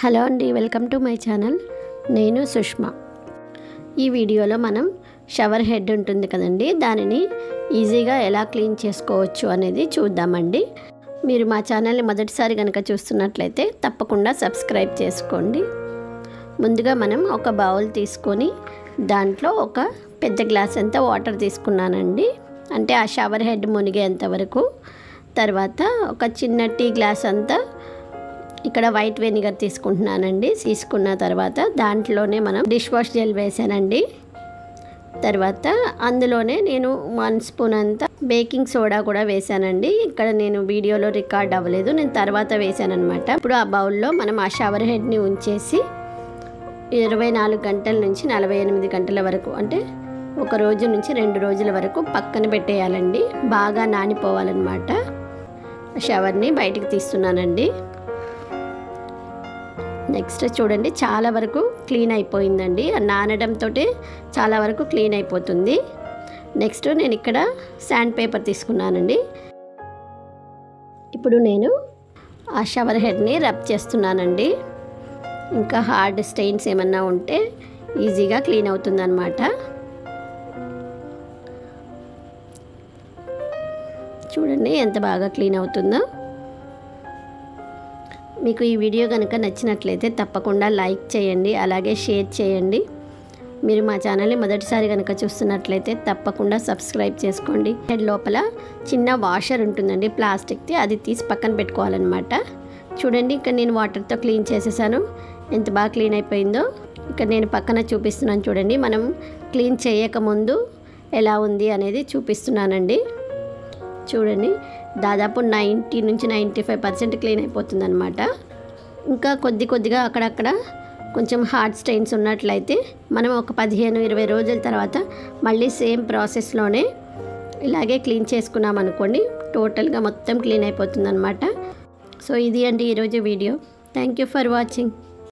Hello అండి, welcome to my channel. నేను సుష్మా. ఈ వీడియోలో మనం షవర్ హెడ్ ఉంటుంది కదండి, దానిని ఈజీగా ఎలా క్లీన్ చేసుకోవచ్చు అనేది చూద్దామండి. మీరు మా ఛానల్ని మొదటిసారి కనుక చూస్తున్నట్లయితే తప్పకుండా సబ్స్క్రైబ్ చేసుకోండి. ముందుగా మనం ఒక బౌల్ తీసుకొని దాంట్లో ఒక పెద్ద గ్లాస్ అంతా వాటర్ తీసుకున్నానండి, అంటే ఆ షవర్ హెడ్ మునిగేంత వరకు. తర్వాత ఒక చిన్న టీ గ్లాస్ అంతా ఇక్కడ వైట్ వెనిగర్ తీసుకుంటున్నానండి. తీసుకున్న తర్వాత దాంట్లోనే మనం డిష్ వాష్ జెల్ వేసానండి. తర్వాత అందులోనే నేను 1 స్పూన్ అంతా బేకింగ్ సోడా కూడా వేసానండి. ఇక్కడ నేను వీడియోలో రికార్డ్ అవ్వలేదు, నేను తర్వాత వేసాను అనమాట. ఇప్పుడు ఆ బౌల్లో మనం ఆ షవర్ హెడ్ని ఉంచేసి 24 గంటల నుంచి 48 గంటల వరకు, అంటే ఒక రోజు నుంచి 2 రోజుల వరకు పక్కన పెట్టేయాలండి. బాగా నానిపోవాలన్నమాట. షవర్ని బయటికి తీస్తున్నానండి. నెక్స్ట్ చూడండి, చాలా వరకు క్లీన్ అయిపోయిందండి. నానడంతో చాలా వరకు క్లీన్ అయిపోతుంది. నెక్స్ట్ నేను ఇక్కడ శాండ్ పేపర్ తీసుకున్నానండి. ఇప్పుడు నేను ఆ షవర్ హెడ్ని రబ్ చేస్తున్నానండి. ఇంకా హార్డ్ స్టెయిన్స్ ఏమన్నా ఉంటే ఈజీగా క్లీన్ అవుతుందన్నమాట. చూడండి ఎంత బాగా క్లీన్ అవుతుందో. మీకు ఈ వీడియో కనుక నచ్చినట్లయితే తప్పకుండా లైక్ చేయండి, అలాగే షేర్ చేయండి. మీరు మా ఛానల్ని మొదటిసారి కనుక చూస్తున్నట్లయితే తప్పకుండా సబ్స్క్రైబ్ చేసుకోండి. హెడ్ లోపల చిన్న వాషర్ ఉంటుందండి ప్లాస్టిక్ది, అది తీసి పక్కన పెట్టుకోవాలన్నమాట. చూడండి, ఇక్కడ నేను వాటర్తో క్లీన్ చేసేసాను. ఎంత బాగా క్లీన్ అయిపోయిందో ఇక్కడ నేను పక్కన చూపిస్తున్నాను. చూడండి, మనం క్లీన్ చేయకముందు ఎలా ఉంది అనేది చూపిస్తున్నానండి. చూడండి, దాదాపు 90 నుంచి 95% క్లీన్ అయిపోతుంది అనమాట. ఇంకా కొద్దిగా అక్కడక్కడ కొంచెం హార్డ్ స్టెయిన్స్ ఉన్నట్లయితే మనం ఒక 15-20 రోజుల తర్వాత మళ్ళీ సేమ్ ప్రాసెస్లోనే ఇలాగే క్లీన్ చేసుకున్నాం అనుకోండి, టోటల్గా మొత్తం క్లీన్ అయిపోతుంది అనమాట. సో ఇది అండి ఈరోజు video. Thank you for watching.